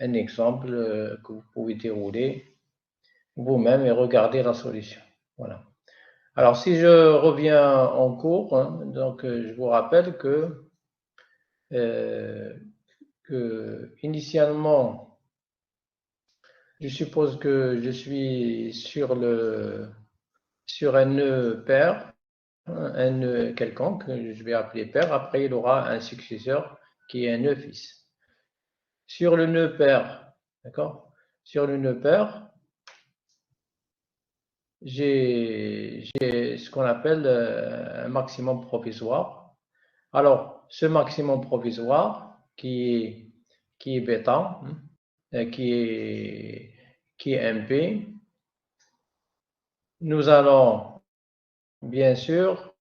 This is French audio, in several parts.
un exemple que vous pouvez dérouler vous-même et regarder la solution. Voilà. Alors, si je reviens en cours, hein, donc je vous rappelle que initialement, je suppose que je suis sur un nœud pair, un nœud quelconque, que je vais appeler pair. Après, il aura un successeur qui est un nœud fils. Sur le nœud pair, d'accord? Sur le nœud pair, j'ai ce qu'on appelle un maximum provisoire. Alors, ce maximum provisoire qui est bêta, qui est MP, nous allons, bien sûr,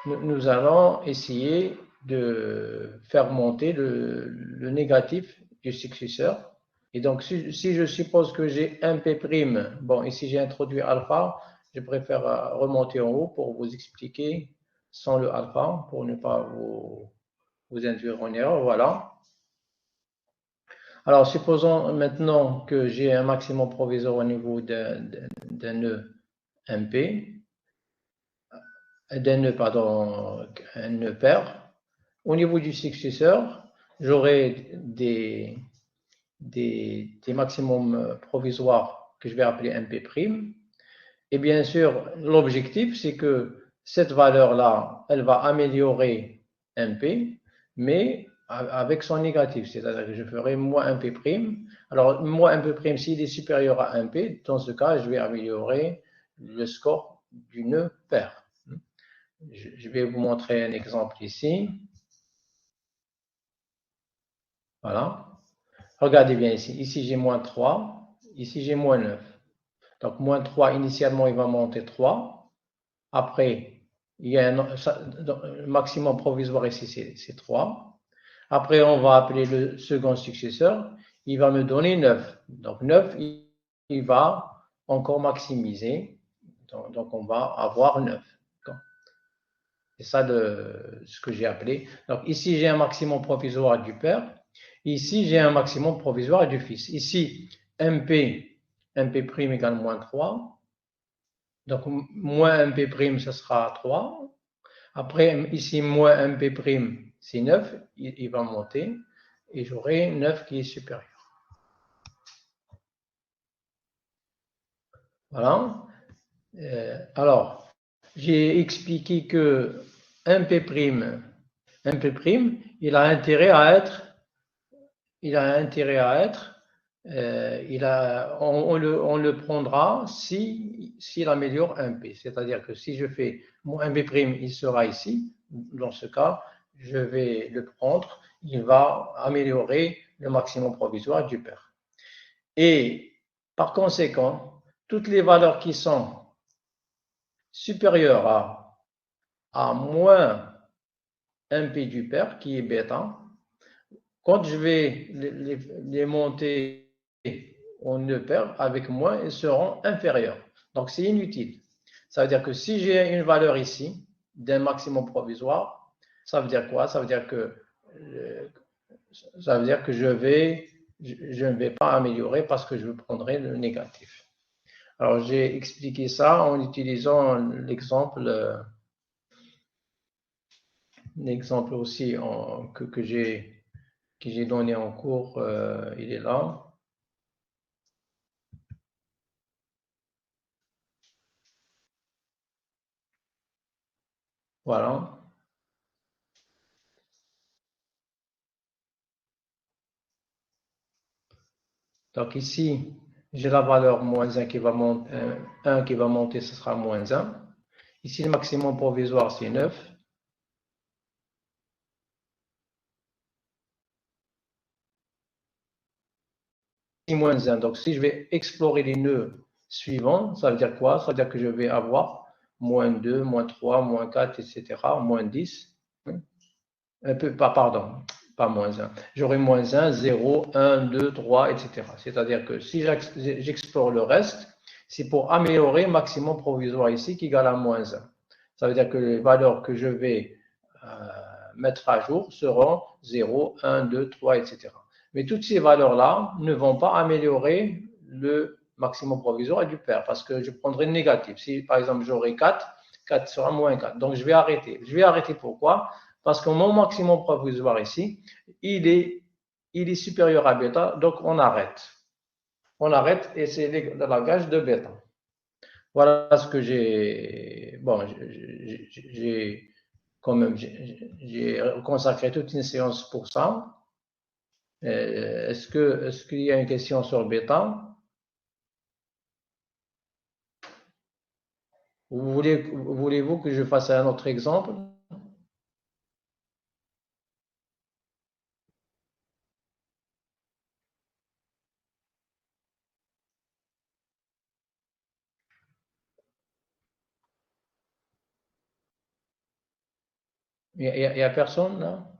nous allons essayer de faire monter le négatif du successeur. Et donc, si je suppose que j'ai un P', bon, ici j'ai introduit alpha, je préfère remonter en haut pour vous expliquer sans le alpha, pour ne pas vous induire en erreur. Voilà. Alors, supposons maintenant que j'ai un maximum provisoire au niveau d'un nœud MP, d'un nœud, pardon, un nœud pair. Au niveau du successeur, j'aurai des maximums provisoires que je vais appeler MP'. Et bien sûr, l'objectif, c'est que cette valeur-là, elle va améliorer MP, mais avec son négatif, c'est-à-dire que je ferai moins MP'. Alors, moins MP', s'il est supérieur à MP, dans ce cas, je vais améliorer le score du nœud pair. Je vais vous montrer un exemple ici. Voilà. Regardez bien ici. Ici, j'ai moins 3. Ici, j'ai moins 9. Donc, moins 3, initialement, il va monter 3. Après, il y a un maximum provisoire ici, c'est 3. Après, on va appeler le second successeur. Il va me donner 9. Donc, 9, il va encore maximiser. Donc, on va avoir 9. C'est ça ce que j'ai appelé. Donc, ici, j'ai un maximum provisoire du père. Ici, j'ai un maximum provisoire du fils. Ici, MP' égale moins 3. Donc, moins MP', ce sera 3. Après, ici, moins MP', c'est 9. Il va monter. Et j'aurai 9 qui est supérieur. Voilà. Alors, j'ai expliqué que MP', il a intérêt à être on le prendra s'il améliore un P. C'est-à-dire que si je fais mon un P', il sera ici. Dans ce cas, je vais le prendre. Il va améliorer le maximum provisoire du pair. Et par conséquent, toutes les valeurs qui sont supérieures à moins un P du pair, qui est bêta, quand je vais les monter en nœud pair avec moins, ils seront inférieurs. Donc, c'est inutile. Ça veut dire que si j'ai une valeur ici d'un maximum provisoire, ça veut dire quoi? Ça veut dire que je ne vais pas améliorer parce que je prendrai le négatif. Alors, j'ai expliqué ça en utilisant l'exemple aussi que j'ai donné en cours, il est là. Voilà. Donc ici, j'ai la valeur moins 1 qui va monter, 1 qui va monter, ce sera moins 1. Ici, le maximum provisoire, c'est 9. Ici, moins 1. Donc, si je vais explorer les nœuds suivants, ça veut dire quoi? Ça veut dire que je vais avoir moins 2, moins 3, moins 4, etc., moins 10. Pardon, pas moins 1. J'aurai moins 1, 0, 1, 2, 3, etc. C'est-à-dire que si j'explore le reste, c'est pour améliorer le maximum provisoire ici qui égale à moins 1. Ça veut dire que les valeurs que je vais mettre à jour seront 0, 1, 2, 3, etc. Mais toutes ces valeurs-là ne vont pas améliorer le maximum provisoire du pair parce que je prendrai le négatif. Si par exemple j'aurai 4, 4 sera moins 4. Donc je vais arrêter. Je vais arrêter pourquoi? Parce que mon maximum provisoire ici, il est supérieur à bêta, donc on arrête. On arrête et c'est la gage de bêta. Voilà ce que j'ai. Bon, j'ai quand même j'ai consacré toute une séance pour ça. Est-ce qu'il y a une question sur bêta? Voulez-vous que je fasse un autre exemple? Il n'y a personne là?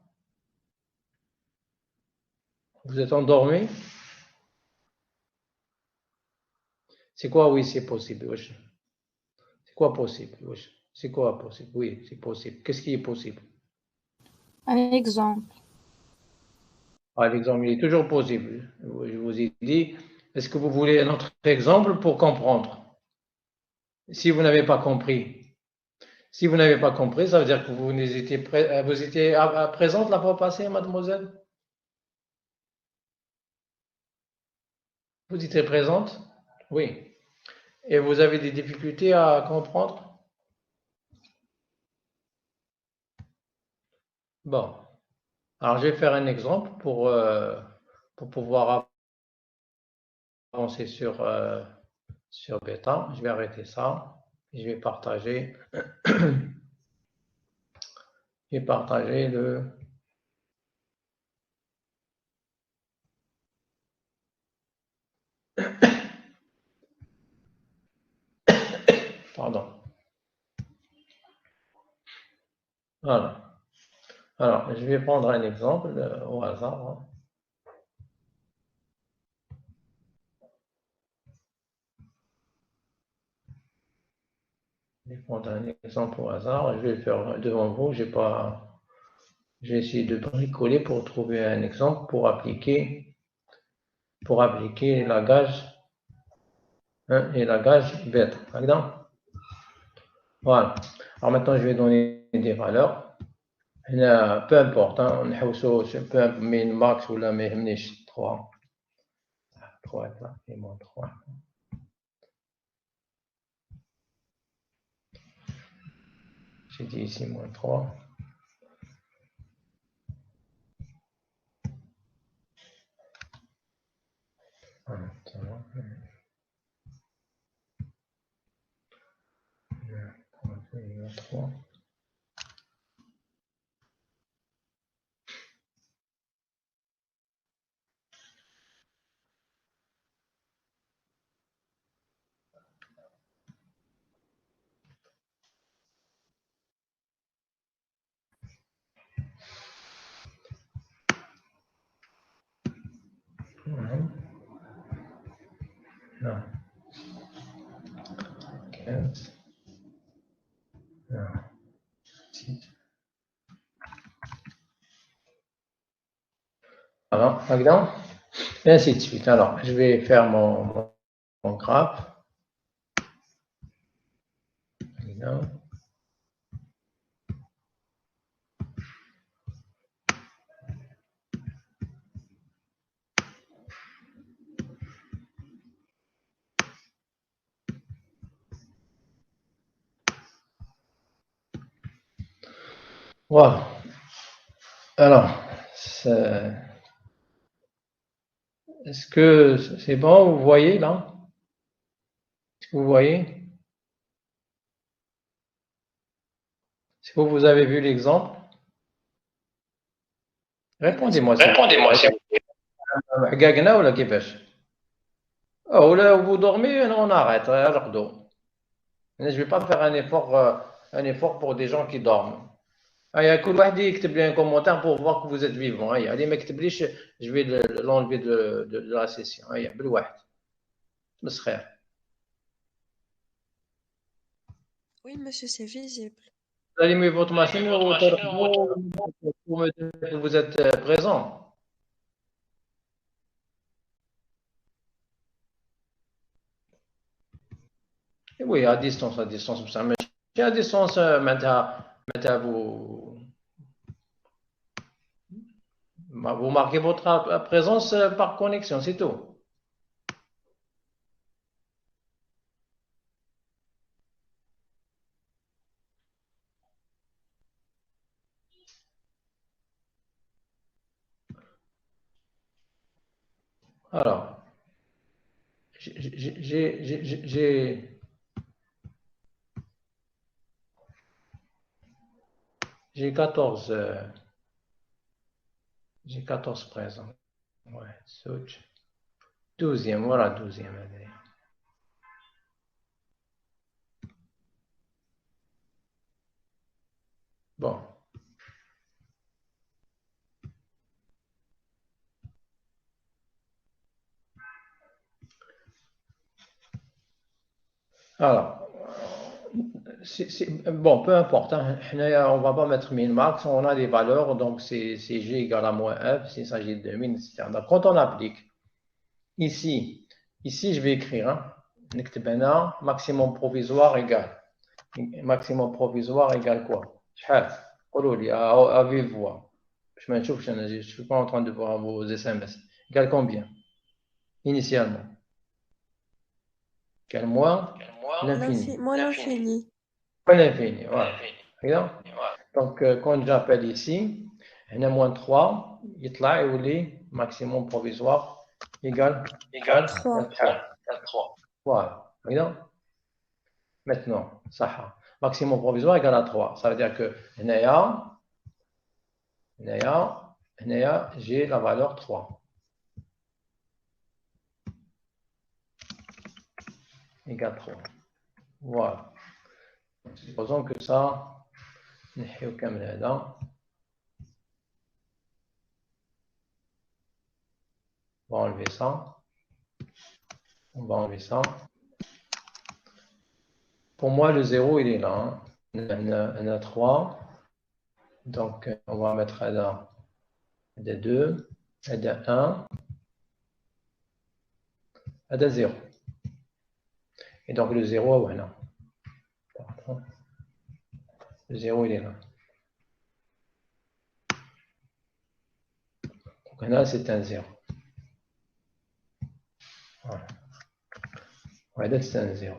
Vous êtes endormi? C'est quoi? Oui, c'est possible. Oui. C'est quoi possible? Oui. C'est quoi possible? Oui, c'est possible. Qu'est-ce qui est possible? Un exemple. Ah, l'exemple, il est toujours possible. Je vous ai dit, est-ce que vous voulez un autre exemple pour comprendre? Si vous n'avez pas compris. Si vous n'avez pas compris, ça veut dire que vous étiez présente la fois passée, mademoiselle? Vous étiez présente? Oui. Et vous avez des difficultés à comprendre? Bon. Alors, je vais faire un exemple pour pouvoir avancer sur bêta. Je vais arrêter ça. Je vais partager. Je vais partager le. Pardon. Voilà. Alors, je vais prendre un exemple au hasard, hein. Je vais prendre un exemple au hasard. Je vais le faire devant vous. J'ai pas. J'ai essayé de bricoler pour trouver un exemple pour appliquer la gage, hein, et la gage bêta. Voilà. Alors maintenant, je vais donner des valeurs. Peu importe, hein, peu importe, min max ou la mais 3. 3 et moins 3. J'ai dit ici moins 3. Moins 3. Non. 15. Non. 6. Voilà, Magda. Et ainsi de suite. Alors, je vais faire mon graphe. Voilà. Alors, est-ce que c'est bon? Vous voyez là? Est-ce que vous voyez? Est-ce que vous avez vu l'exemple? Répondez-moi s'il vous plaît. Répondez-moi, s'il vous plaît. حققنا ولا كيفاش؟ ولا vous dormez, on arrête. رقدوا. Je ne vais pas faire un effort pour des gens qui dorment. كل واحد يكتب لي un commentaire pour voir que vous êtes vivant. اللي ما كتبليش je vais l'enlever de la session. بالواحد. مسخير. Oui, monsieur, c'est visible. Vous allumez votre machine ou pour me dire que vous êtes présent. Oui, à distance, ça. Mais à distance, vous marquez votre présence par connexion, c'est tout. Alors, j'ai 14, j'ai 14 présents. Ouais, switch. 12e, voilà, 12e année. Bon. Alors, bon, peu importe. Hein. On ne va pas mettre min-max. On a des valeurs. Donc, c'est g égale à moins f s'il s'agit de min, etc. Donc, quand on applique, ici, je vais écrire. Hein, maximum provisoire égale. Maximum provisoire égale quoi? À vive voix. Je ne suis pas en train de voir vos SMS. Égale combien? Initialement. Égale moins l'infini. Moins l'infini. Moins l'infini, voilà. Regarde. Donc, quand j'appelle ici, on a moins 3, يطلع يولي maximum provisoire égale 3. 3. Voilà. Regarde. Maintenant, ça. Maximum provisoire égale à 3. Ça veut dire que j'ai la valeur 3. Égale 3. Voilà. Supposons que ça, نحيو كامل هذا. On va enlever ça. On va enlever ça. Pour moi, le 0, il est là. Hein. On a 3. Donc, on va mettre là des 2, des 1, des 0. Et donc, le 0, voilà. Pardon. Le 0, il est là. Donc, là, c'est un 0. Voilà. Ouais, c'est un 0.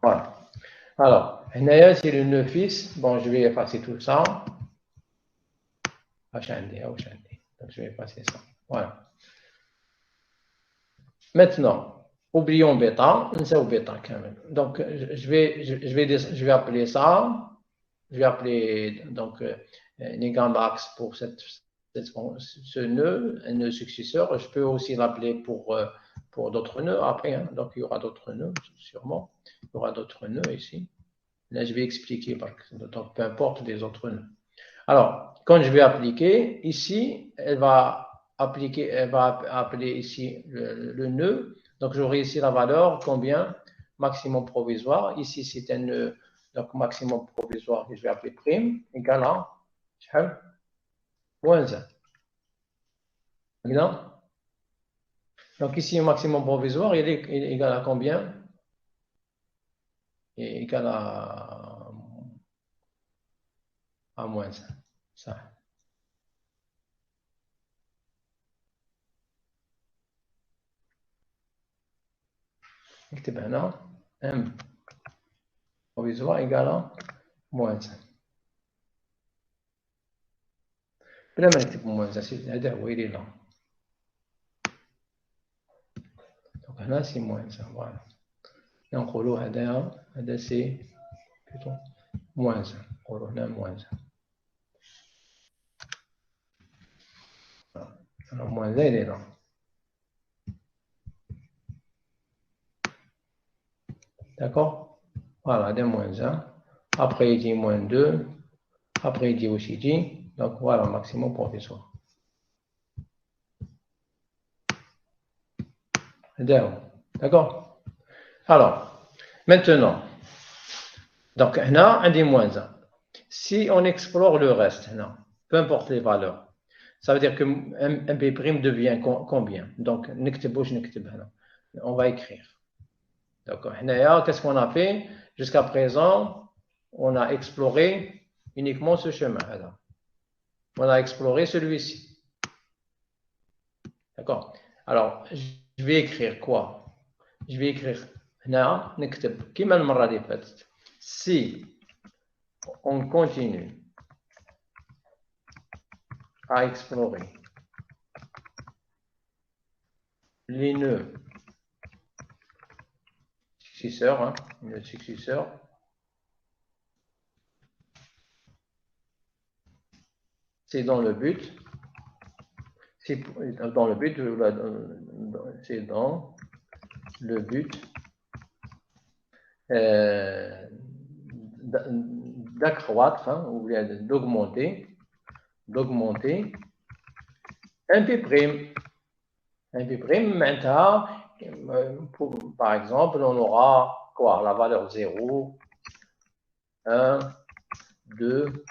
Voilà. Alors, c'est le 9. Bon, je vais effacer tout ça. Donc, je vais effacer ça. Voilà. Maintenant, oublions bêta. On sait bêta quand même. Donc, je vais appeler ça. Je vais appeler donc Nigambax pour ce nœud, un nœud successeur. Je peux aussi l'appeler pour d'autres nœuds après. Hein. Donc, il y aura d'autres nœuds, sûrement. Il y aura d'autres nœuds ici. Là, je vais expliquer. Donc, peu importe les autres nœuds. Alors, quand je vais appliquer, ici, elle va appeler ici le nœud. Donc, j'aurai ici la valeur, combien? Maximum provisoire. Ici, c'est un nœud, donc maximum provisoire que je vais appeler prime, égal à moins 1. Donc, ici, le maximum provisoire, il est égal à combien? Il est égal à moins 1. Ça. نكتب هنا M provisoire égal à moins 1. بلا ما نكتب moins 1 هذا هو اللي là. Donc هنا c'est moins 1 voilà. نقولوا هذا c'est plutôt moins 1. نقولوا هنا moins 1. Alors moins 1 il est là. D'accord? Voilà, des moins 1. Après, il dit moins 2. Après, il dit aussi 10. Donc, voilà, maximum provisoire. D'accord? Alors, maintenant, donc, là, on dit moins 1. Si on explore le reste, là, peu importe les valeurs, ça veut dire que MP' devient combien? Donc, on va écrire. D'accord. Qu'est-ce qu'on a fait? Jusqu'à présent, on a exploré uniquement ce chemin. Alors, on a exploré celui-ci. D'accord. Alors, je vais écrire quoi? Je vais écrire هنا نكتب كيما المرة اللي فاتت. Si on continue à explorer les nœuds successeurs, nœuds successeurs, c'est dans le but, c'est dans le but, c'est dans le but d'accroître ou bien d'augmenter un P'. Un P', maintenant, par exemple, on aura quoi? La valeur 0, 1, 2,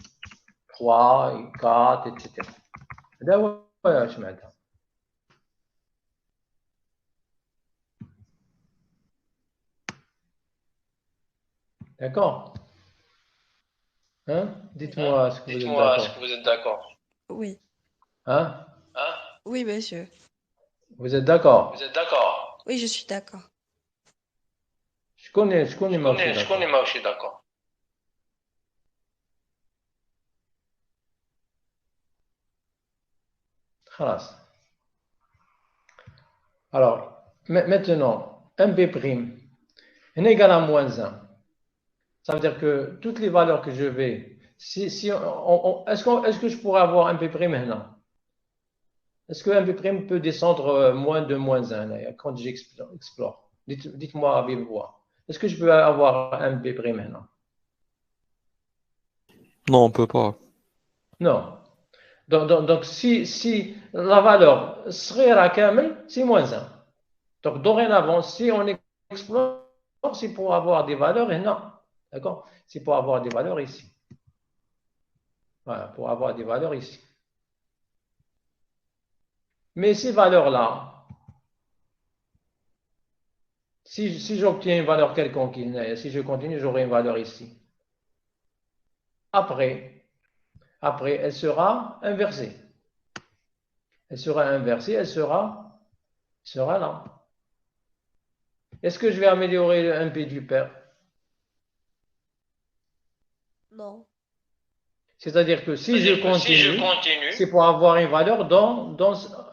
3, 4, etc. D'accord? Dites-moi ce que vous êtes d'accord. Oui. Oui, monsieur. Vous êtes d'accord? Oui, je suis d'accord. Je connais ما وشي d'accord. خلاص. Alors, maintenant, un B' est égal à moins 1. Ça veut dire que toutes les valeurs que je vais, est-ce que je pourrais avoir un B' maintenant? Est-ce qu'un B' peut descendre moins de moins 1 là, quand j'explore? Dites-moi à vive voix. Est-ce que je peux avoir un B' maintenant? Non, on peut pas. Non. Donc si la valeur serait à Kamel, c'est moins 1. Donc, dorénavant, si on explore, c'est pour avoir des valeurs et non. D'accord? C'est pour avoir des valeurs ici. Voilà, pour avoir des valeurs ici. Mais ces valeurs-là, si j'obtiens une valeur quelconque, si je continue, j'aurai une valeur ici. Après, elle sera inversée. Elle sera là. Est-ce que je vais améliorer un P du pair? Non. C'est-à-dire que si je continue, c'est pour avoir une valeur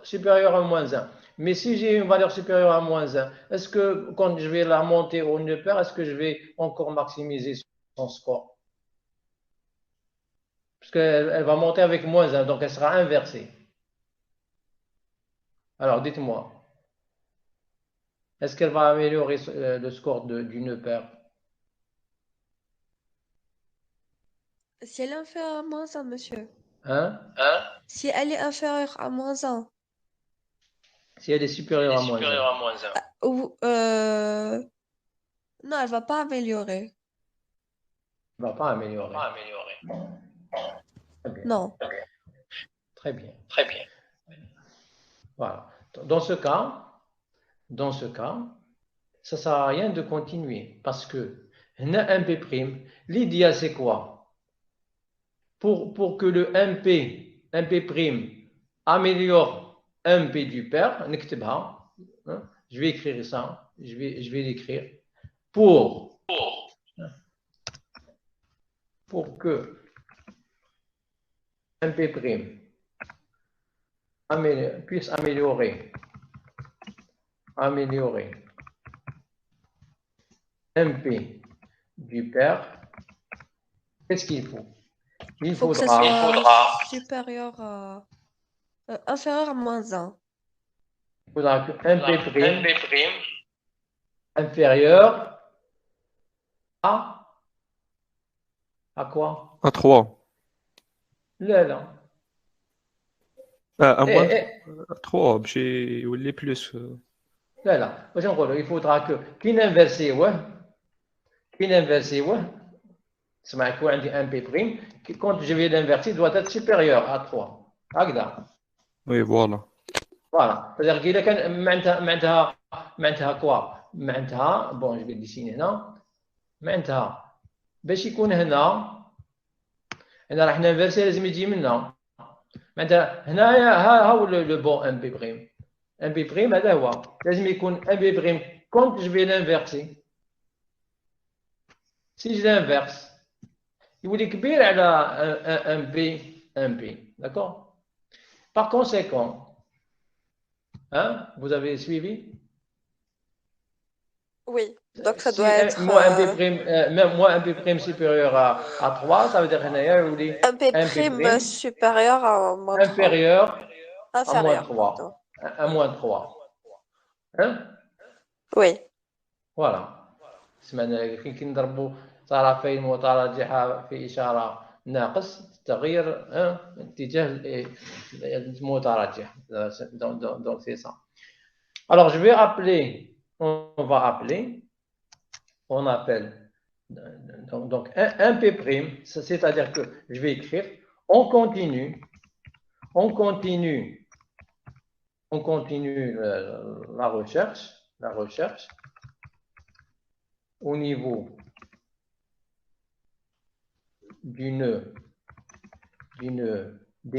supérieure à moins 1. Mais si j'ai une valeur supérieure à moins 1, est-ce que quand je vais la monter au nœud pair, est-ce que je vais encore maximiser son score? Parce qu'elle va monter avec moins 1, donc elle sera inversée. Alors, dites-moi, est-ce qu'elle va améliorer le score du nœud pair? Si elle est inférieure à moins 1, monsieur. Si elle est inférieure à moins 1. Si elle est supérieure à moins 1. Non, elle va pas améliorer. Elle ne va pas améliorer. Non. Très bien. Voilà. Dans ce cas, ça ne sert à rien de continuer parce que un P', l'idéal c'est quoi? Pour que le MP améliore un P du pair, je vais écrire ça, je vais l'écrire pour que un P' puisse améliorer un P du pair, qu'est-ce qu'il faut? Il faut faudra que ça soit supérieur à... inférieur à moins 1. Il faudra qu'un P' inférieur à quoi? À 3. Là. À moins 3, j'ai ou les plus. Là. Il faudra que qui inversé c'est quoi un P', quand je vais l'inverser, doit être supérieur à 3. Oui, voilà. Voilà. C'est-à-dire qu'il a معناتها quoi? معناتها بون جو في ديسيني هنا معناتها باش يكون هنا راح ننفرسي لازم يجي من هنا معناتها هنايا ها هو لو بون ان بي بريم ان بي بريم هذا هو لازم يكون ان بي بريم كونت جو في لانفيرسي سي جو لانفيرس يولي كبير على un B, d'accord? Par conséquent, hein, vous avez suivi? Oui, donc ça Si doit être moins un B prime supérieur à 3, ça veut dire qu'il y a un P un B prime prime supérieur à moins 3. inférieur à moins Inférieur 3. plutôt. À moins 3. Hein? Oui, Voilà. سمعنا كي نضربوا طرفين متراجحة في إشارة ناقص تغيير اتجاه المتراجح. Donc c'est ça. Alors je vais appeler, on va appeler, on appelle donc un P', c'est-à-dire que je vais écrire, on continue la recherche au niveau des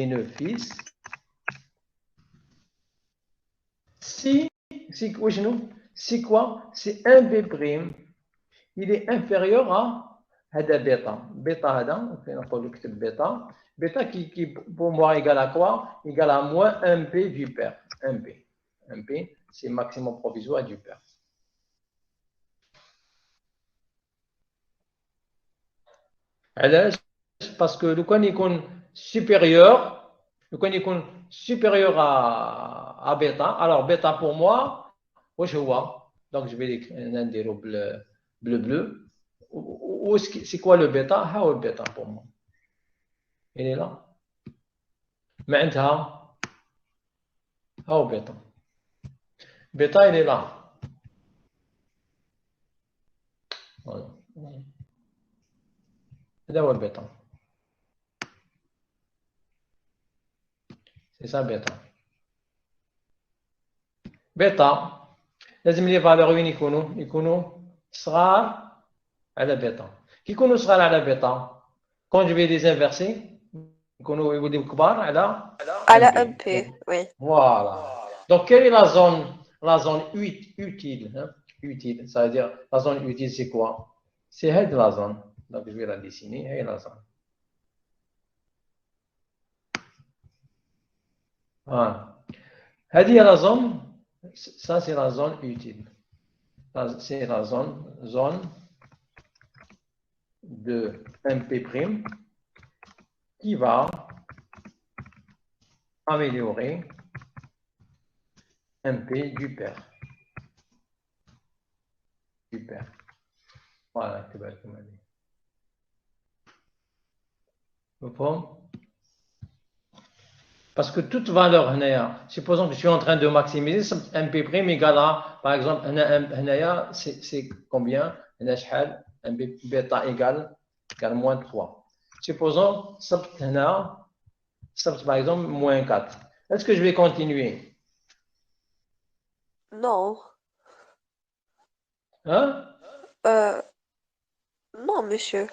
nœuds fils si quoi? C'est un B', il est inférieur à هذا bêta هذا نقول نكتب bêta qui pour moi égale à quoi? Égale à moins 1B du père. 1B c'est maximum provisoire du père. علاش؟ parce que لو كان يكون supérieur à bêta, alors bêta pour moi واش هو؟ donc je vais نديرو bleu. C'est quoi le bêta? ها هو البيتا pour moi. Il est là. معناتها ها هو بيتا. بيتا il est là. Voilà. هذا هو البيتا. C'est ça bêta. بيتا لازم لي فالور وين يكونوا صغار على بيتا. كي يكونوا صغار على بيتا quand je vais les inverser يكونوا يوليو كبار على un P, oui. Voilà. Donc quelle est la zone utile, hein? Utile, ça veut dire la zone utile c'est quoi? C'est la zone. Donc je vais la dessiner, la zone. Voilà. هذه la zone, ça c'est la zone utile. C'est la zone de MP' qui va améliorer MP du père. Voilà, c'est bien comme elle est. Parce que toute valeur, supposons que je suis en train de maximiser MP' égale à, par exemple, c'est combien? MP bêta égale moins 3. Supposons, par exemple, moins 4. Est-ce que je vais continuer? Non. Hein? Non, monsieur.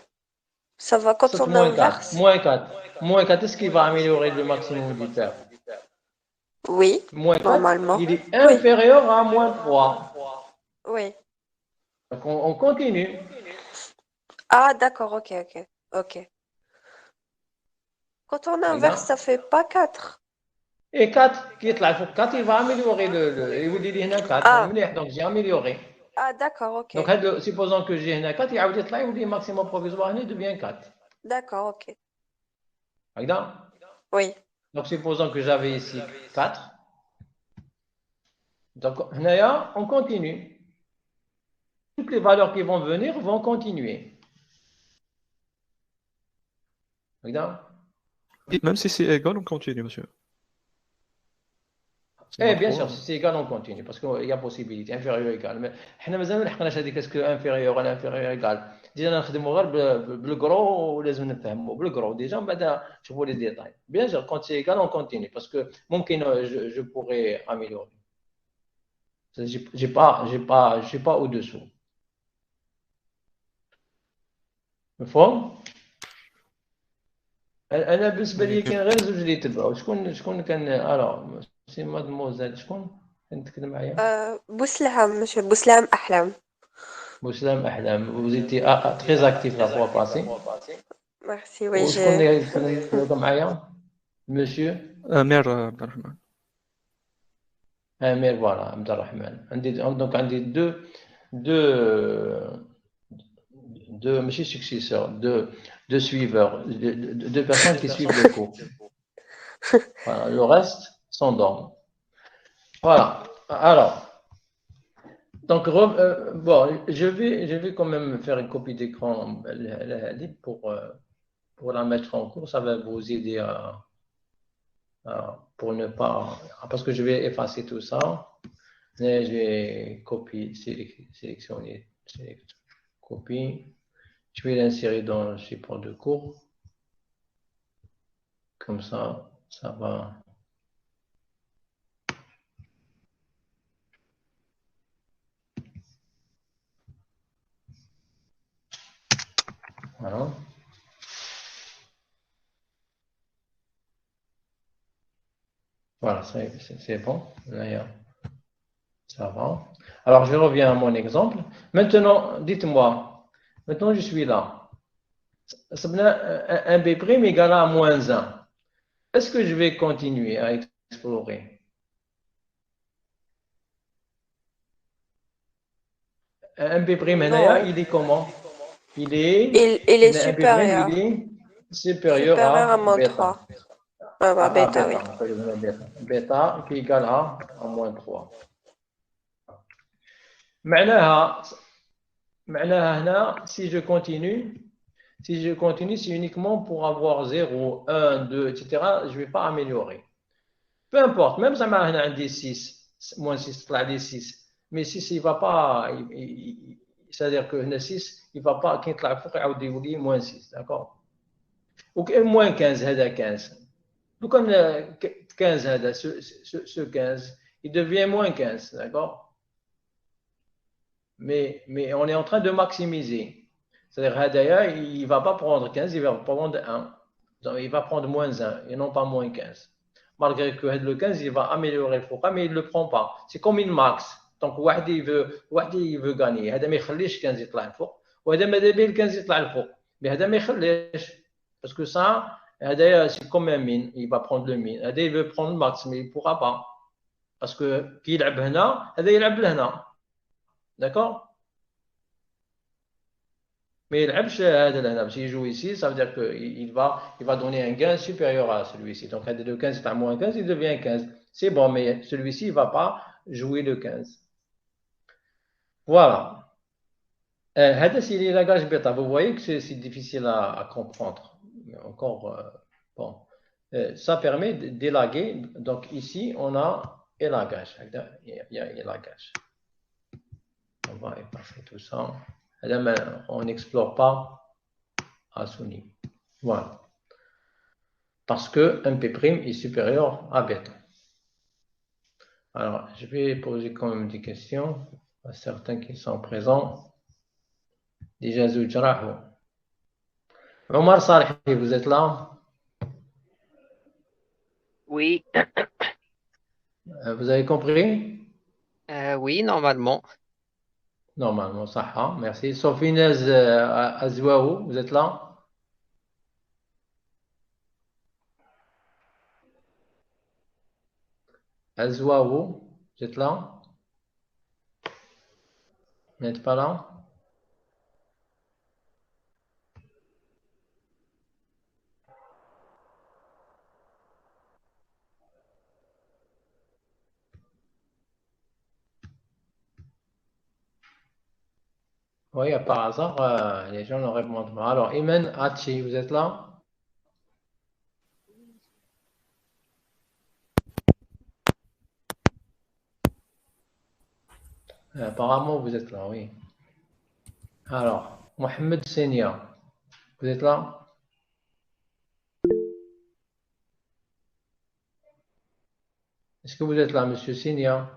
Ça va quand on moins inverse. 4. Moins 4, est-ce qu'il va améliorer le maximum du père? Oui, moins 4, normalement. il est inférieur à moins 3. Oui. Donc on continue. Ah, d'accord, ok. Quand on inverse, ça fait pas 4. Et 4, qui est là, 4, il va améliorer il vous dit 4. Ah. Donc j'ai amélioré. Ah, d'accord, ok. Donc supposons que j'ai 4, il vous dit maximum provisoire, il devient 4. D'accord, ok. Oui. Donc supposons que j'avais ici 4. Donc on continue. Toutes les valeurs qui vont venir vont continuer. Même si c'est égal, on continue, monsieur. Bien sûr, si c'est égal, on continue, parce qu'il y a possibilité, inférieur ou égal. Mais nous ne حقناش هذيك est-ce que inférieur ولا inférieur égal. ديجا نخدموا غير بالكرو ولازم نفهموا بالكرو ديجا من بعد نشوفوا لي ديتاي. Bien sûr, quand c'est égal, on continue, parce que ممكن je pourrais améliorer. J'ai pas au-dessous. مفهوم؟ انا بالنسبه لي كاين غير زوج اللي يتبعوا شكون كان سي مادموزيل شكون كانت تكلم معايا بوسلهام monsieur بوسلهام أحلام. بوسلام احلام vous étiez très actif la fois passée Merci oui وشكون j'ai اللي كان معايا monsieur أمير عبد الرحمن. Amir voilà عبد الرحمن donc عندي deux ماشي successeurs deux suiveurs deux personnes qui suivent le cours voilà le reste s'endorment voilà alors donc bon je vais quand même faire une copie d'écran pour la mettre en cours ça va vous aider pour ne pas parce que je vais effacer tout ça et je vais copier sélectionner copie je vais l'insérer dans le support de cours comme ça va voilà voilà c'est bon là ça va alors je reviens à mon exemple maintenant dites-moi maintenant je suis là un B' égale à moins 1 est-ce que je vais continuer à explorer un B' il est comment il est un B' supérieur. il est supérieur Supérieur à à moins bêta 3. Ah bah bêta oui. bêta qui est égal à moins 3 معناها هنا si je continue c'est uniquement pour avoir 0 1 2 etc je vais pas améliorer peu importe même ça m'a عندي 6 moins 6 طلع لي 6 mais 6 il va pas c'est-à-dire que هنا 6 il va pas كي يطلع فوق يعاود يولي moins 6 d'accord ou moins 15 هذا 15 لو كان 15 هذا ce 15 il devient moins 15 d'accord mais on est en train de maximiser c'est-à-dire هدايا il va pas prendre 15 il va prendre 1 donc il va prendre moins 1 et non pas moins 15 malgré que le 15 il va améliorer le فوق mais il le prend pas c'est comme une max donc واحد il veut gagner هذا ما يخليش 15 يطلع لفوق وهذا ماذا بيه ال 15 يطلع لفوق mais هذا ما يخليش parce que ça هذايا c'est comme un mine il va prendre le mine هذا il veut prendre le max mais il pourra pas parce que كي يلعب هنا هذا يلعب لهنا d'accord mais il يلعبش هذا لهنا باش يجو ici ça veut dire que il va donner un gain supérieur à celui-ci donc هذا le 15 à moins 15 il devient 15 c'est bon mais celui-ci il va pas jouer le 15 voilà هذا c'est les lagages bêta vous voyez que c'est difficile à comprendre mais encore bon ça permet d'élaguer donc ici on a élagage il y a élagage on va effacer tout ça on n'explore pas à ce niveau. Voilà. Parce que un P' est supérieur à bêta. Alors, je vais poser quand même des questions à certains qui sont présents. Déjà, Zoujraho. Omar Salhi, vous êtes là? Oui, Vous avez compris? oui, normalement. Normalement, ça. Merci. Sofinez Azouaou, vous êtes là? Azouaou, vous êtes là? Vous n'êtes pas là? Oui, par hasard, les gens ne répondent pas. Alors, Imen Hachi, vous êtes là? Apparemment, vous êtes là, oui. Alors, Mohamed Senia, vous êtes là? Est-ce que vous êtes là, Monsieur Senia?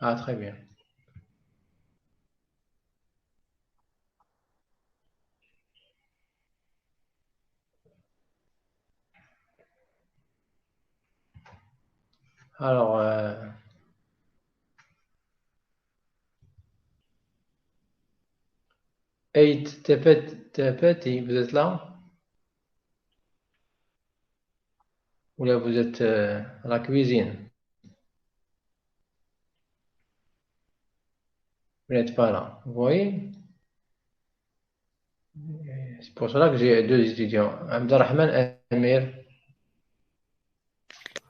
Ah, très bien. Alors, 8, Tepeti, vous êtes là? Ou là, vous êtes à la cuisine? Vous n'êtes pas là. Vous voyez? C'est pour cela que j'ai deux étudiants. Abdelrahman et Amir.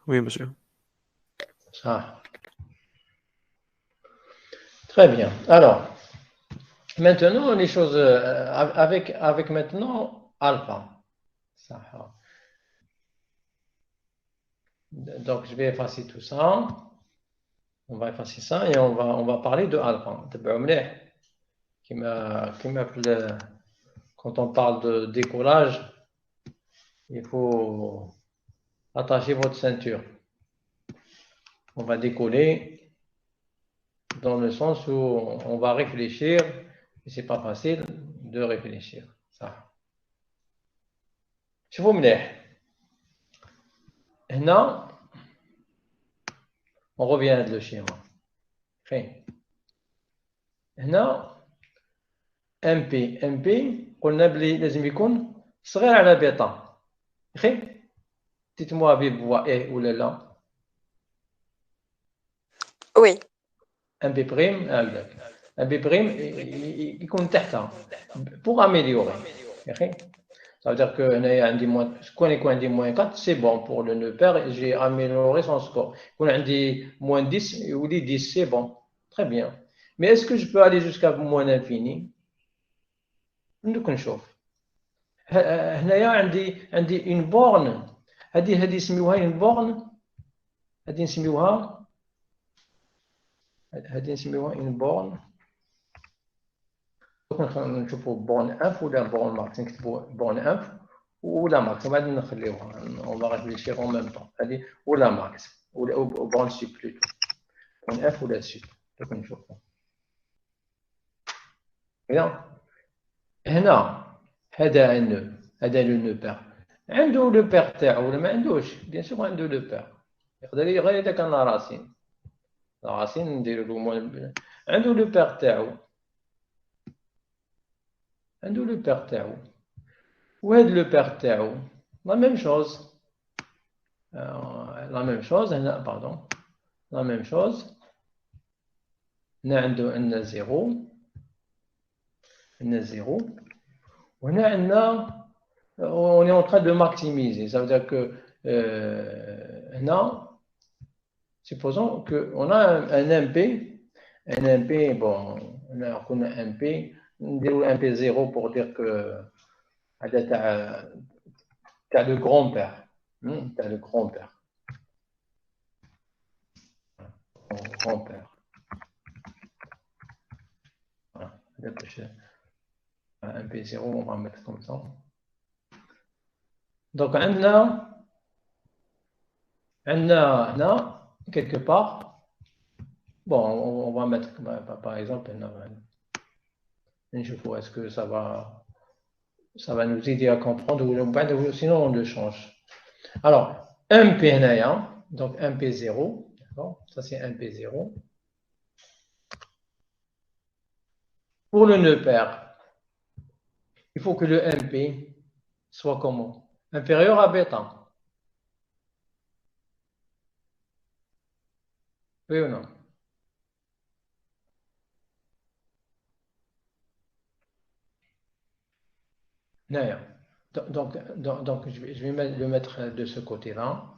Oui, monsieur. Ça. Très bien. Alors, maintenant, les choses avec maintenant alpha. Ça. Donc, je vais effacer tout ça. On va effacer ça et on va parler de alpha. Quand on parle de décollage, il faut attacher votre ceinture. On va décoller dans le sens où on va réfléchir et c'est pas facile de réfléchir. Ça. شوفوا مليح. هنا on revient à le schéma. هنا MP قلنا بلي لازم يكون صغير على بيتا. Dites-moi avec voix E ou là. Oui. MP prime, MP prime, il compte تحتها pour améliorer. Ça veut dire que quand on a moins 4, c'est bon pour le nœud pair, j'ai amélioré son score. Quand on a moins 10, ou 10, c'est bon. Très bien. Mais est-ce que je peux aller jusqu'à moins l'infini? ندوك نشوف. هنايا عندي une borne. هذه نسميوها une borne. هذه نسميوها une borne. نشوفوا borne 1 ولا borne max. نكتبوا borne 1 ولا max. On va نخليوها. On va réfléchir en même temps. هذه ولا max ou borne sup plutôt. Borne 1 ولا sup. دوك نشوفوا. هنا هذا لو نو بير. عنده لو بير تاعو ولا ما عندوش؟ بيان سور عنده لو بير. يقدر غير اذا كان راسين. راسين نديرو له عنده لو بير تاعو. عنده لو بير تاعو. وهذا لو بير تاعو لا ميم شوز. لا ميم شوز هنا باردون. لا ميم شوز. هنا عندنا زيرو. هنا زيرو. وهنا عندنا on est en train de maximiser. Ça veut dire que supposons qu'on a un MP. Un MP, bon, on a un MP. On dit un MP0 pour dire que tu as le grand-père. Tu as le grand-père. Grand-père. Voilà. Un MP0, on va mettre comme ça. Donc, on a quelque part, bon, on va mettre par exemple, est-ce que ça va nous aider à comprendre ou sinon on le change. Alors, MP, donc MP0, ça c'est MP0. Pour le nœud pair, il faut que le MP soit comment? Inférieur à bêta. Oui ou non? Non. Donc je vais le mettre de ce côté-là.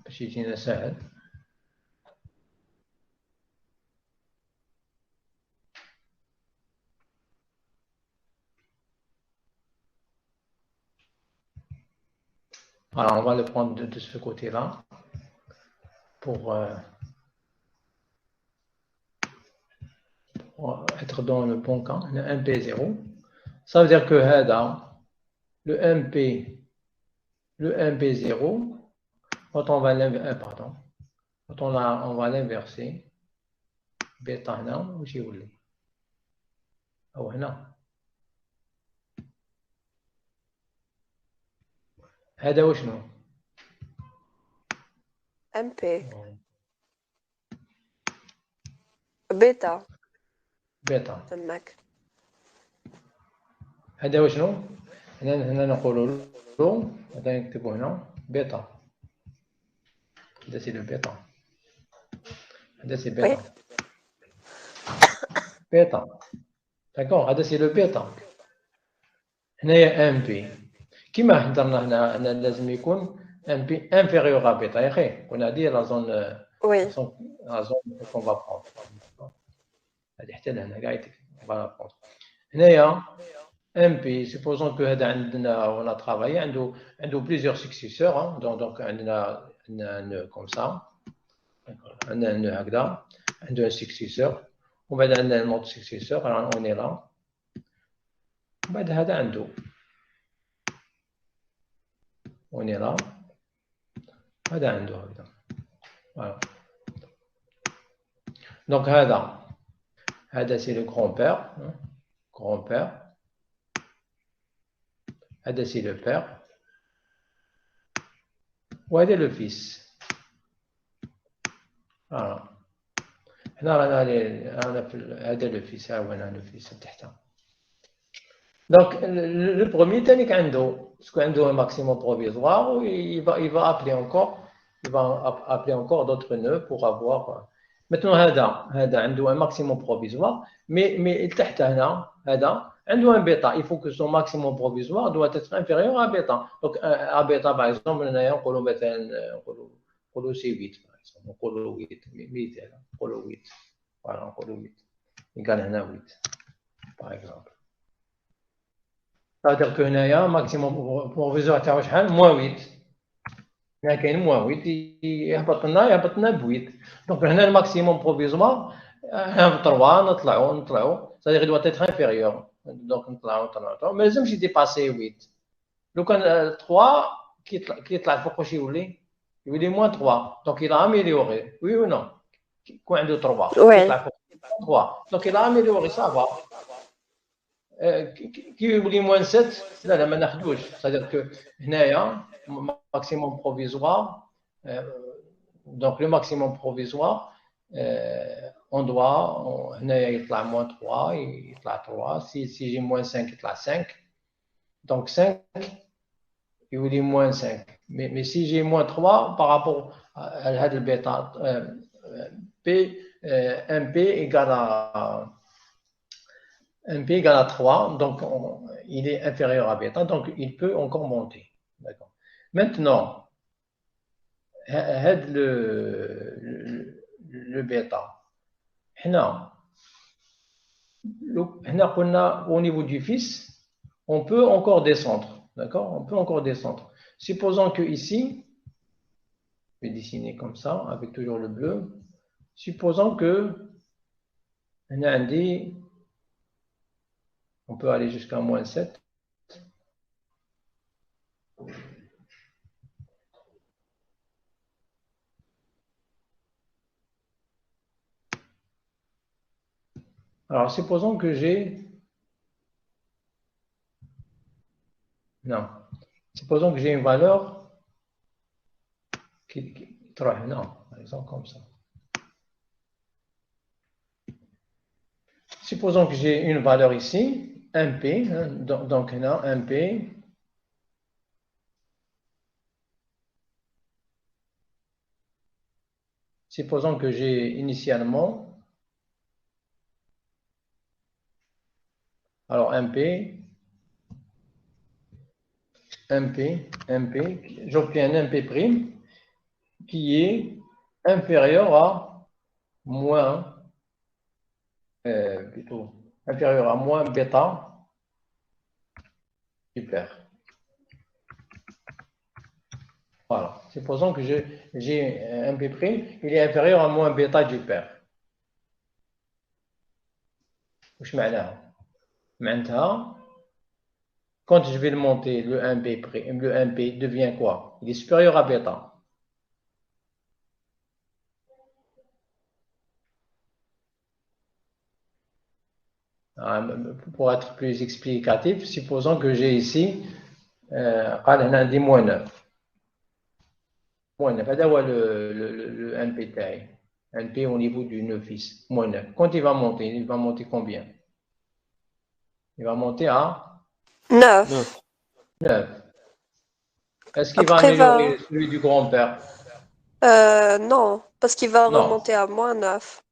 Alors, on va le prendre de ce côté-là pour être dans le bon camp. Le MP0. Ça veut dire que le MP0, quand on va l'inverser, بيتا هنا واش يولي أو هنا هذا وشنو ام بي بيتا بيتا تماك. هذا وشنو هنا نقولوا له هذا نكتبه هنا بيتا هذا سي لو بيتا هذا سي وي بيتا بيتا داكوغ هذا سي لو بيتا هنايا ام بي كيما هضرنا هنا لازم يكون ام بي انفيريور ا بيتا يا اخي كنا هذه لا زون وي لا زون كون فا بروند هذه حتى لهنا كاع فوالا بروند هنايا ام بي سيبوزون كو هذا عندنا ولا ترافاي عنده بليزيور سكسيسور دونك عندنا ان كوم سا عندنا ان هكذا عنده ان سكسيسور ومن بعد عندنا نوت سكسيسور اوني لا بعد هذا عنده اوني لا هذا عنده هكذا فوالا دونك هذا سي لو غران بير هذا سي لو بير وهذا لو فيس فوالا هنا رانا هذا لو فيس ها هو هنا لو فيس تحتها دونك لو بروميي تانيك عنده باسكو عنده un maximum provisoire il va appeler encore d'autres nœuds pour avoir maintenant هذا عنده un maximum provisoire mais تحت هنا هذا عنده un bêta il faut que son maximum provisoire doit être inférieur à bêta donc à bêta par exemple هنايا نقولوا مثلا نقولوا سي 8 par exemple نقولوا 8 مثال نقولوا 8 فوالا نقولوا 8 يقال هنا 8 par exemple c'est-à-dire que هنايا maximum provisoire تاعو شحال موان 8 هنا كاين موان 8 يهبط لنا ب 8 دونك هنا الماكسيموم بروفيزوار هنا 3 نطلعوا c'est-à-dire il doit être inférieur دونك نطلعوا ما لازمش يديباسي 8 لو كان 3 كي يطلع فوق واش يولي موان 3 دونك il a amélioré oui ou non يكون عنده 3 يطلع فوق 3 دونك il a amélioré ça va كي يولي موان 7 لا ما ناخذوش c'est-à-dire que هنايا maximum provisoire donc le maximum provisoire on doit هنايا يطلع موان 3 يطلع 3 si يجي موان 5 يطلع 5 donc 5 يولي موان 5 mais si j'ai moins 3 par rapport à هذا البيتا P MP égale à 3 donc il est inférieur à bêta donc il peut encore monter d'accord maintenant هذا le bêta هنا قلنا au niveau du fils on peut encore descendre d'accord on peut encore descendre supposons que ici je vais dessiner comme ça avec toujours le bleu supposons que هنا عندي on peut aller jusqu'à moins 7 alors supposons que j'ai supposons que j'ai une valeur qui par exemple comme ça supposons que j'ai une valeur ici MP donc là MP supposons que j'ai initialement alors MP j'obtiens un MP prime qui est inférieur à moins plutôt inférieur à moins bêta super. Voilà. Supposons que j'ai un MP prime, il est inférieur à moins bêta du père. واش معناها؟ معناتها quand je vais le monter, le MP devient quoi? Il est supérieur à bêta. Pour être plus explicatif, supposons que j'ai ici قال هنا عندي moins 9. Moins 9, هذا هو le NP تاعي. NP au niveau du 9 moins 9. Quand il va monter combien? Il va monter à 9. 9. Est-ce qu'il va Après, améliorer celui du grand-père? Non, parce qu'il va Non. remonter à moins 9.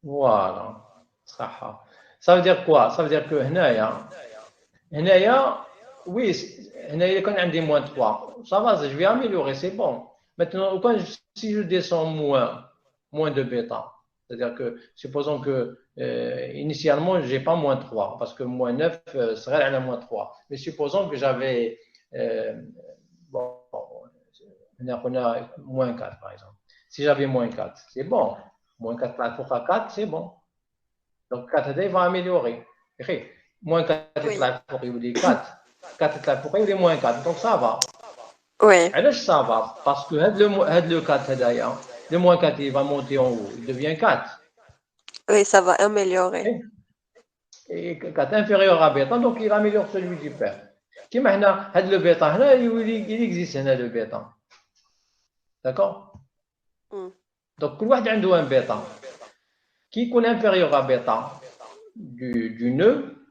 Voilà. صح. Ça veut dire quoi? Ça veut dire que هنايا oui, هنايا كان عندي moins 3. Ça va, je vais améliorer, c'est bon. Maintenant, si je descends moins de bêta, c'est-à-dire que supposons que initialement, je n'ai pas moins 3, parce que moins 9 serait à la moins 3. Mais supposons que j'avais bon, on a moins 4, par exemple. Si j'avais moins 4, c'est bon. Moins 4 pour 4, c'est bon. Donc 4 il va améliorer. Moins 4 Oui. pour il 4. 4 pour il est moins 4. Donc ça va. Oui, Alors ça va. Parce que le 4 d'ailleurs, le moins 4 il va monter en haut. Il devient 4. oui, ça va améliorer. Et 4 inférieur à bêta, donc il améliore celui du père. كيما هنا هاد لو بيتا هنا il existe هنا le bêta. D'accord? Donc كل واحد عنده un bêta. Qui est inférieur à bêta du nœud,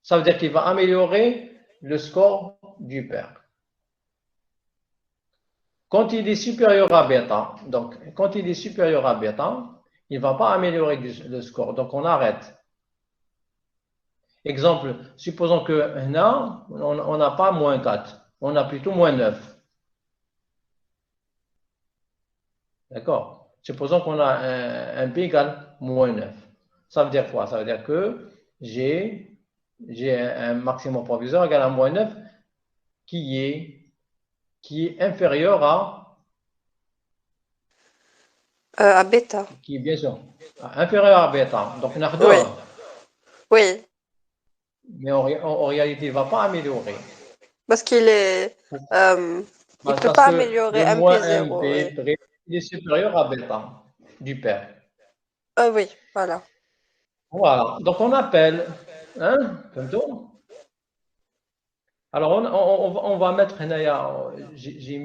ça veut dire qu'il va améliorer le score du père. Quand il est supérieur à bêta, donc quand il est supérieur à bêta, il ne va pas améliorer le score, donc on arrête. Exemple, supposons que là, on n'a pas moins 4, on a plutôt moins 9. D'accord? Supposons qu'on a un P égale moins 9. Ça veut dire quoi? Ça veut dire que j'ai un maximum provisoire égal à moins 9 qui est inférieur À bêta. qui est bien sûr inférieur à bêta. Donc on a deux. Oui. Oui, Mais en réalité, il ne va pas améliorer. parce qu'il est. Il ne Parce peut pas que améliorer le moins MP0. 1P, Oui. il est supérieur à bêta du père. Oui, voilà. Voilà. Donc on appelle. Hein? Alors on va mettre Naya. J'ai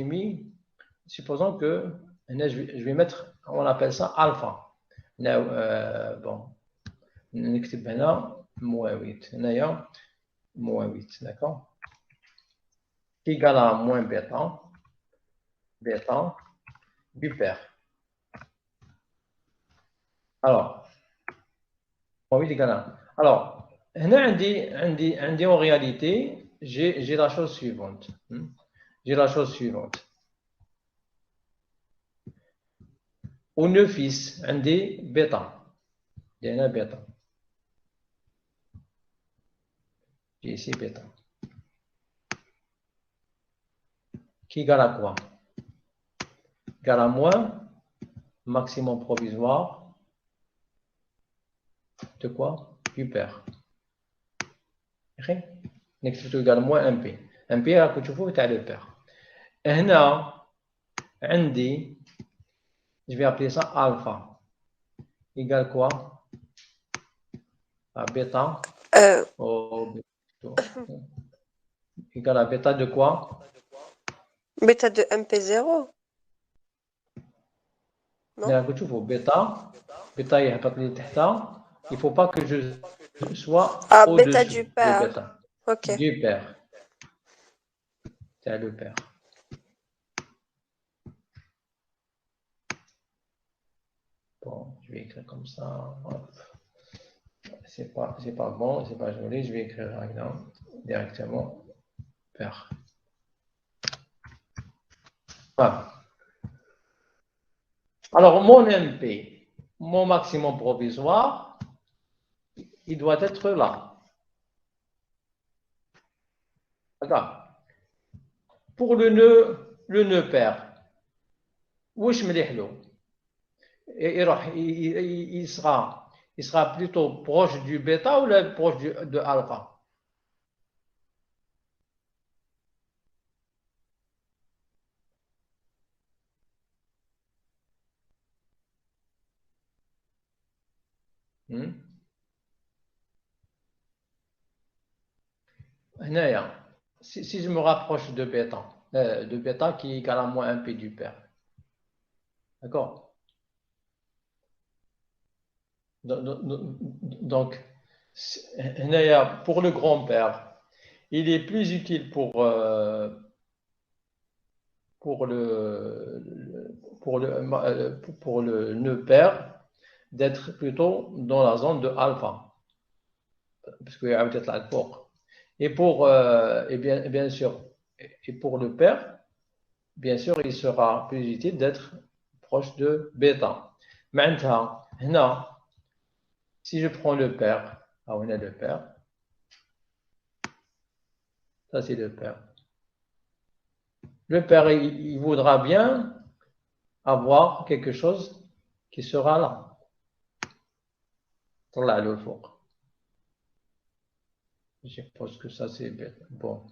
mis. Supposons que je vais mettre. On appelle ça alpha. Bon. نكتب هنا moins 8. هنايا moins 8. D'accord? Égal à moins bêta du père. Alors, moins 8 égal à 1. Alors, هنا عندي en réalité, j'ai la chose suivante. J'ai la chose suivante. Au 9 عندي bêta. Il y en a bêta. J'ai ici bêta. Qui égale à quoi? Égale à moins maximum provisoire de quoi? Du père. نكتب égal moins MP. MP راكم تشوفوه تاع le père. هنا عندي je vais appeler ça alpha. Égale quoi? À bêta. Égal à bêta de quoi? Bêta de MP0. Non. Bêta يهبط لي تحت. Il ne faut pas que je sois au-dessus bêta du père. de bêta. Ok. Du père. C'est le père. Bon, je vais écrire comme ça. C'est pas bon, c'est pas joli. Je vais écrire directement père. Voilà. Alors, mon MP, mon maximum provisoire, il doit être là. D'accord. Pour le nœud père, واش مليح له؟ il sera plutôt proche du bêta ou proche de alpha? si je me rapproche de bêta qui est égal à moins 1p du pair. D'accord? Donc, pour le grand-père, il est plus utile pour le nœud pair d'être plutôt dans la zone de alpha, parce qu'il y a peut-être la porte. Et bien sûr, et pour le pair, bien sûr, il sera plus utile d'être proche de bêta. Maintenant, si je prends le pair, on a le pair, ça c'est le pair. Le pair, il voudra bien avoir quelque chose qui sera là. Là, le four. Je suppose que ça c'est bon.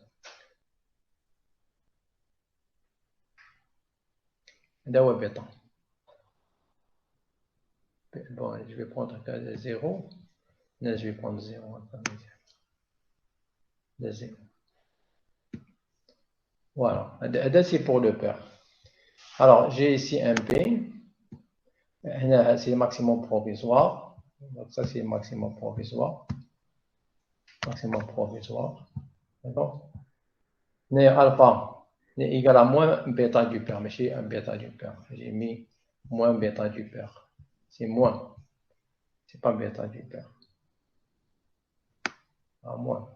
D'accord, bêta. Bon, je vais prendre 0. Là, je vais prendre 0. De 0. Voilà. C'est pour le pair. Alors, j'ai ici un P. C'est le maximum provisoire. Donc, ça, c'est le maximum provisoire. Maximum provisoire. D'accord? Alpha est égal à moins bêta du pair. Mais j'ai un bêta du pair. J'ai mis moins bêta du pair. C'est moins. C'est pas bêta du pair. Moins.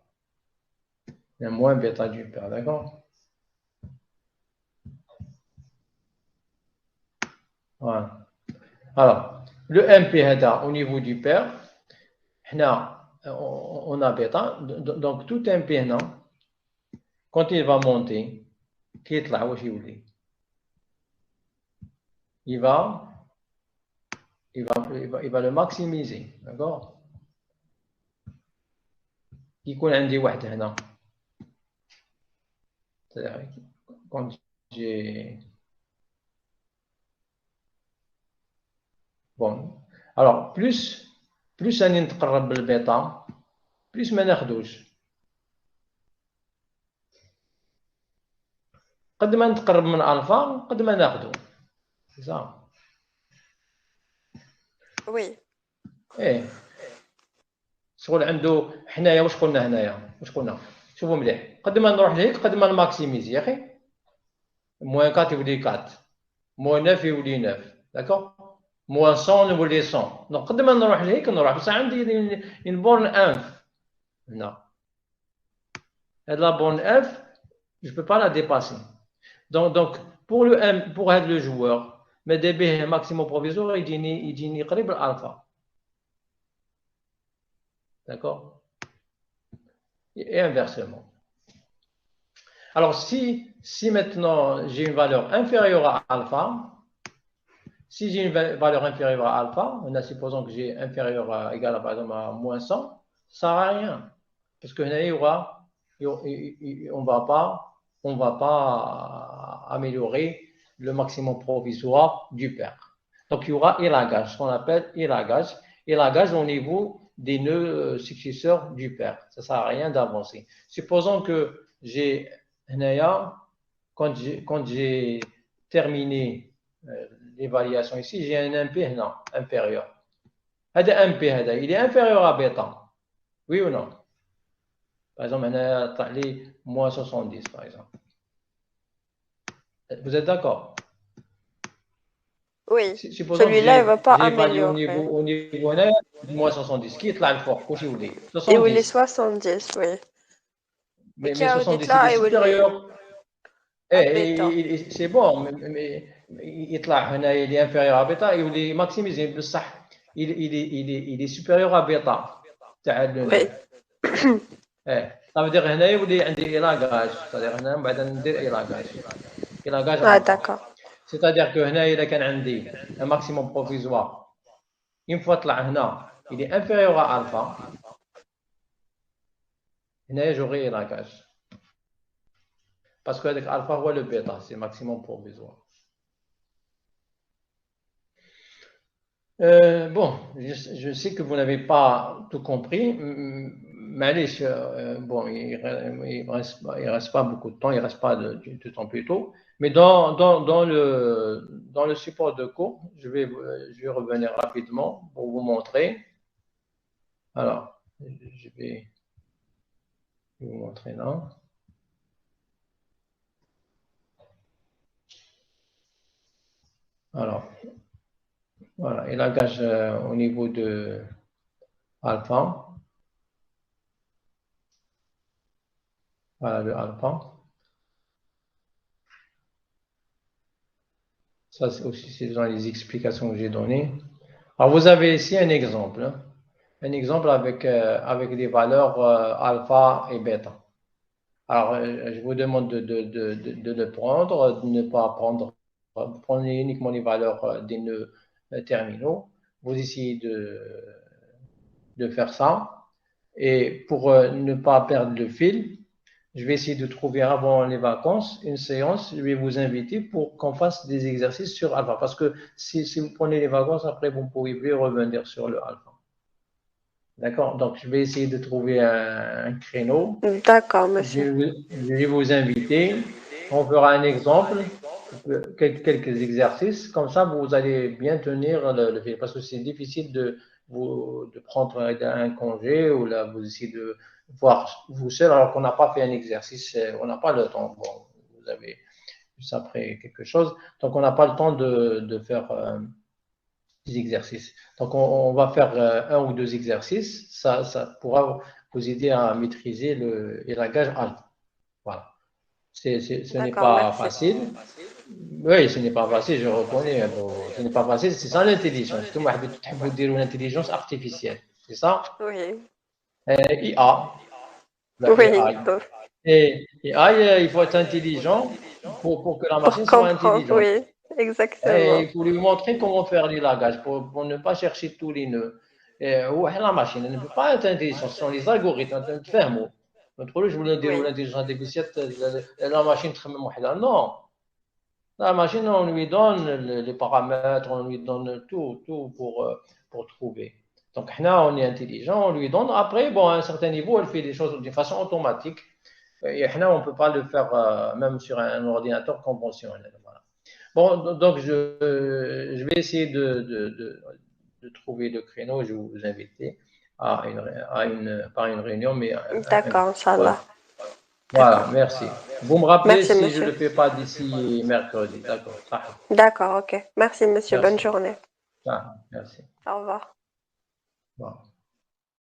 Il y a moins bêta du pair. D'accord? Voilà. Alors, le MP au niveau du pair, on a bêta. Donc, tout MP, quand il va monter, il va le maximiser. D'accord? يكون عندي واحد هنا. C'est-à-dire, quand j'ai... Bon. Alors, plus أني نتقرب بالبيتا plus ما ناخدوش. قد ما نتقرب من ألفا قد ما ناخدو. C'est ça. Oui. إيه. شغل عنده حنايا واش قلنا هنايا؟ واش قلنا؟ شوفوا مليح. قد ما نروح لهيك قد ما نماكسيميزي يا أخي. موان 4 يولي 4. موان 9 يولي 9. داكور؟ موان 100 يولي 100. دونك قد ما نروح لهيك نروح. بصح عندي une borne inf. هنا. هاد لا borne f, je peux pas la dépasser. Donc pour le joueur, mais DB maximum provisoire, il dit قريب alpha. D'accord? Et inversement. Alors si maintenant j'ai une valeur inférieure à alpha, si j'ai une valeur inférieure à alpha, supposons que j'ai inférieur à égal à par exemple à moins 100, ça ne sert à rien. Parce que on va pas améliorer le maximum provisoire du pair. Donc, il y aura élagage, ce qu'on appelle élagage. Élagage au niveau des nœuds successeurs du pair. Ça ne sert à rien d'avancer. Supposons que j'ai, quand j'ai terminé l'évaluation ici, j'ai un MP inférieur. Il est inférieur à bêta. Oui ou non? Par exemple, on a moins 70, par exemple. Vous êtes d'accord? Oui. Celui-là, il ne va pas améliorer. Au niveau moins 70, qui est là le fort? Et où il est 70, oui. Mais 70, il est supérieur. C'est bon, mais il est inférieur à bêta et il est maximisé. Il est supérieur à bêta. Oui. Ça veut dire هنا يولي عندي élagage. C'est-à-dire هنا بعد ندير élagage. Ah, d'accord. C'est-à-dire que هنا إذا كان عندي un maximum provisoire, une fois طلع هنا, il est inférieur à alpha. هنا j'aurai élagage. Parce que avec alpha هو le bêta, c'est le maximum provisoire. Bon, je sais que vous n'avez pas tout compris, معليش bon il reste pas beaucoup de temps, il reste pas de temps plutôt, mais dans le support de cours, je vais revenir rapidement pour vous montrer. Alors, je vais vous montrer là. Alors, voilà, et langage au niveau de alpha. Voilà le alpha. Ça aussi, c'est dans les explications que j'ai données. Alors, vous avez ici un exemple. Hein. Un exemple avec des valeurs alpha et bêta. Alors, je vous demande de le prendre, de ne pas prendre. Prenez uniquement les valeurs des nœuds terminaux. Vous essayez de faire ça. Et pour ne pas perdre le fil, je vais essayer de trouver avant les vacances une séance. Je vais vous inviter pour qu'on fasse des exercices sur alpha. Parce que si vous prenez les vacances, après, vous ne pouvez plus revenir sur le alpha. D'accord? Donc, je vais essayer de trouver un créneau. D'accord, monsieur. Je vais vous inviter. On fera un exemple, quelques exercices. Comme ça, vous allez bien tenir le fil. Parce que c'est difficile de prendre un congé ou là, vous essayez de voir vous seul alors qu'on n'a pas fait un exercice. On n'a pas le temps. Bon, vous avez juste après quelque chose. Donc, on n'a pas le temps de faire des exercices. Donc, on va faire un ou deux exercices. Ça pourra vous aider à maîtriser le langage alpha. Voilà. Ce n'est pas facile. Oui, ce n'est pas facile, je reconnais. Ce n'est pas facile, c'est ça l'intelligence. Tout le monde veut dire l'intelligence artificielle. C'est ça? Oui. IA. Oui. Et IA, il faut être intelligent pour que la machine soit intelligente. Oui, exactement. Et il faut lui montrer comment faire les langages pour ne pas chercher tous les nœuds. Et la machine elle ne peut pas être intelligente, ce sont les algorithmes. Je voulais dire l'intelligence artificielle, la machine très même. Non. La machine, on lui donne les paramètres, on lui donne tout pour trouver. Donc, là, on est intelligent, on lui donne. Après, bon, à un certain niveau, elle fait des choses de façon automatique. Et là, on ne peut pas le faire même sur un ordinateur conventionnel. Voilà. Bon, donc, je vais essayer de trouver le créneau. Je vais vous inviter par une réunion. D'accord, Inch'Allah. Voilà, merci. Vous me rappelez si je ne le fais pas d'ici mercredi. D'accord. D'accord, ok. Merci, monsieur. Merci. Bonne journée. Merci. Au revoir. Bon.